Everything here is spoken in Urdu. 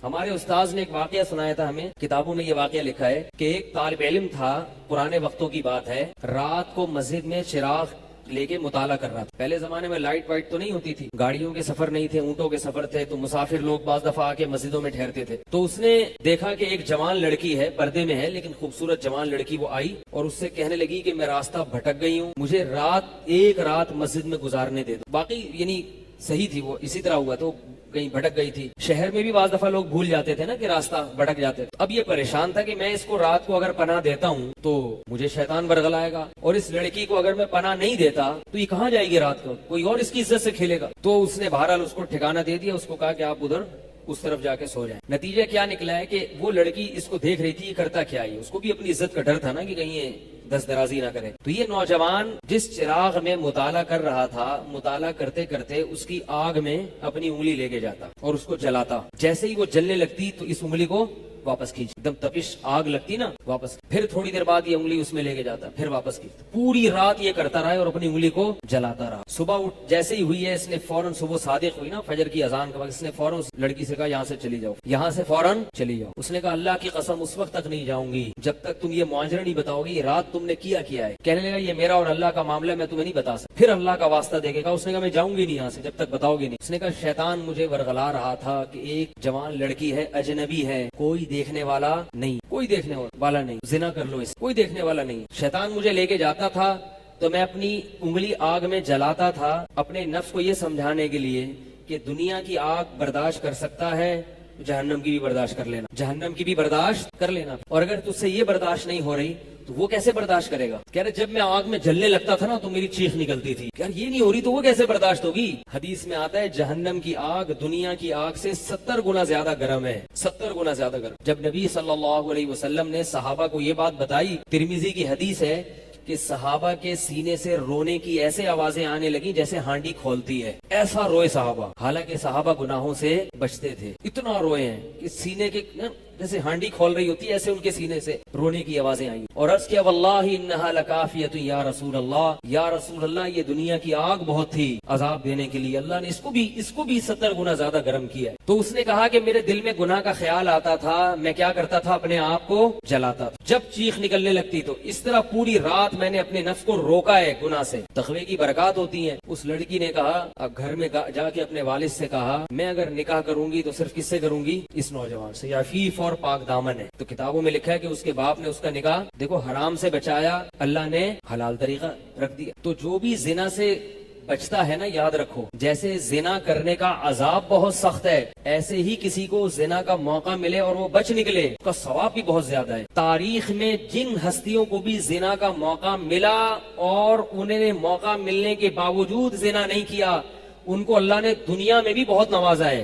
ہمارے استاذ نے ایک واقعہ سنایا تھا ہمیں، کتابوں میں یہ واقعہ لکھا ہے کہ ایک طالب علم تھا، پرانے وقتوں کی بات ہے، رات کو مسجد میں چراغ لے کے مطالعہ کر رہا تھا۔ پہلے زمانے میں لائٹ وائٹ تو نہیں ہوتی تھی، گاڑیوں کے سفر نہیں تھے، اونٹوں کے سفر تھے، تو مسافر لوگ بعض دفعہ آ کے مسجدوں میں ٹھہرتے تھے۔ تو اس نے دیکھا کہ ایک جوان لڑکی ہے، پردے میں ہے لیکن خوبصورت جوان لڑکی، وہ آئی اور اس سے کہنے لگی کہ میں راستہ بھٹک گئی ہوں، مجھے ایک رات مسجد میں گزارنے دے دو۔ باقی یعنی صحیح تھی، وہ اسی طرح ہوا تو کہیں بھٹک گئی تھی۔ شہر میں بھی بعض دفعہ لوگ بھول جاتے تھے نا کہ راستہ بھٹک جاتے تھے۔ اب یہ پریشان تھا کہ میں اس کو رات کو اگر پناہ دیتا ہوں تو مجھے شیطان برگلائے گا، اور اس لڑکی کو اگر میں پناہ نہیں دیتا تو یہ کہاں جائے گی رات کو، کوئی اور اس کی عزت سے کھیلے گا۔ تو اس نے بہرحال اس کو ٹھکانہ دے دیا، اس کو کہا کہ آپ ادھر اس طرف جا کے سو جائیں۔ نتیجہ کیا نکلا ہے کہ وہ لڑکی اس کو دیکھ رہی تھی، یہ کرتا کیا ہے، اس کو بھی اپنی عزت کا ڈر تھا نا کہ کہیں یہ دست درازی نہ کرے۔ تو یہ نوجوان جس چراغ میں مطالعہ کر رہا تھا، مطالعہ کرتے کرتے اس کی آگ میں اپنی انگلی لے کے جاتا اور اس کو جلاتا۔ جیسے ہی وہ جلنے لگتی تو اس انگلی کو واپس کھینچ، ایک دم تپش آگ لگتی نا، واپس۔ پھر تھوڑی دیر بعد یہ انگلی اس میں لے کے جاتا، پھر واپس کھینچ۔ پوری رات یہ کرتا رہا اور اپنی انگلی کو جلاتا رہا۔ صبح اٹھ جیسے ہی ہوئی ہے، اس نے فوراً، صبح صادق ہوئی نا فجر کی اذان کے وقت، اس نے فوراً اس لڑکی سے کہا یہاں سے چلی جاؤ، یہاں سے فوراً چلی جاؤ۔ اس نے کہا اللہ کی قسم اس وقت تک نہیں جاؤں گی جب تک تم یہ معاجرہ نہیں بتاؤ گی، یہ رات تم نے کیا ہے۔ کہنے لگا یہ میرا اور اللہ کا معاملہ ہے، میں تمہیں نہیں بتا سکتا۔ پھر اللہ کا واسطہ دے کے کہا، اس نے کہا میں جاؤں گی نہیں یہاں سے جب تک بتاؤ گی نہیں۔ اس نے کہا شیطان مجھے ورغلا رہا تھا کہ ایک جوان لڑکی ہے، اجنبی ہے، کوئی دیکھنے والا نہیں، کوئی دیکھنے والا نہیں، زنا کر لو، اس کوئی دیکھنے والا نہیں۔ شیطان مجھے لے کے جاتا تھا تو میں اپنی انگلی آگ میں جلاتا تھا، اپنے نفس کو یہ سمجھانے کے لیے کہ دنیا کی آگ برداشت کر سکتا ہے، جہنم کی بھی برداشت کر لینا، جہنم کی بھی برداشت کر لینا، اور اگر تجھ سے یہ برداشت نہیں ہو رہی تو وہ کیسے برداشت کرے گا۔ کہہ رہے جب میں آگ میں جلنے لگتا تھا نا تو میری چیخ نکلتی تھی، یار یہ نہیں ہو رہی تو وہ کیسے برداشت ہوگی۔ حدیث میں آتا ہے جہنم کی آگ دنیا کی آگ سے 70 گنا زیادہ گرم ہے، 70 گنا زیادہ گرم۔ جب نبی صلی اللہ علیہ وسلم نے صحابہ کو یہ بات بتائی، ترمذی کی حدیث ہے کہ صحابہ کے سینے سے رونے کی ایسے آوازیں آنے لگی جیسے ہانڈی کھولتی ہے، ایسا روئے صحابہ، حالانکہ صحابہ گناہوں سے بچتے تھے، اتنا روئے ہیں کہ سینے کے جیسے ہانڈی کھول رہی ہوتی ہے ایسے ان کے سینے سے رونے کی آوازیں آئیں، اور عرض کیا واللہ انہا لکافیۃ یا رسول اللہ، یا رسول اللہ یہ دنیا کی آگ بہت تھی عذاب دینے کے لیے، اللہ نے اس کو بھی 70 گنا زیادہ گرم کیا ہے۔ تو اس نے کہا کہ میرے دل میں گناہ کا خیال آتا تھا، میں کیا کرتا تھا، اپنے آپ کو جلاتا تھا، جب چیخ نکلنے لگتی تو اس طرح پوری رات میں نے اپنے نفس کو روکا ہے گناہ سے۔ تقوی کی برکات ہوتی ہیں۔ اس لڑکی نے کہا، اب گھر میں جا کے اپنے والد سے کہا میں اگر نکاح کروں گی تو صرف کس سے کروں گی، اس نوجوان سے، عفیف اور پاک دامن ہے۔ تو کتابوں میں لکھا ہے کہ اس کے باپ نے اس کا نکاح دیکھو حرام سے بچایا، اللہ نے حلال طریقہ رکھ دیا۔ تو جو بھی زنا سے بچتا ہے نا، یاد رکھو جیسے زنا کرنے کا عذاب بہت سخت ہے، ایسے ہی کسی کو زنا کا موقع ملے اور وہ بچ نکلے اس کا ثواب بھی بہت زیادہ ہے۔ تاریخ میں جن ہستیوں کو بھی زنا کا موقع ملا اور انہیں موقع ملنے کے باوجود زنا نہیں کیا، ان کو اللہ نے دنیا میں بھی بہت نوازا ہے۔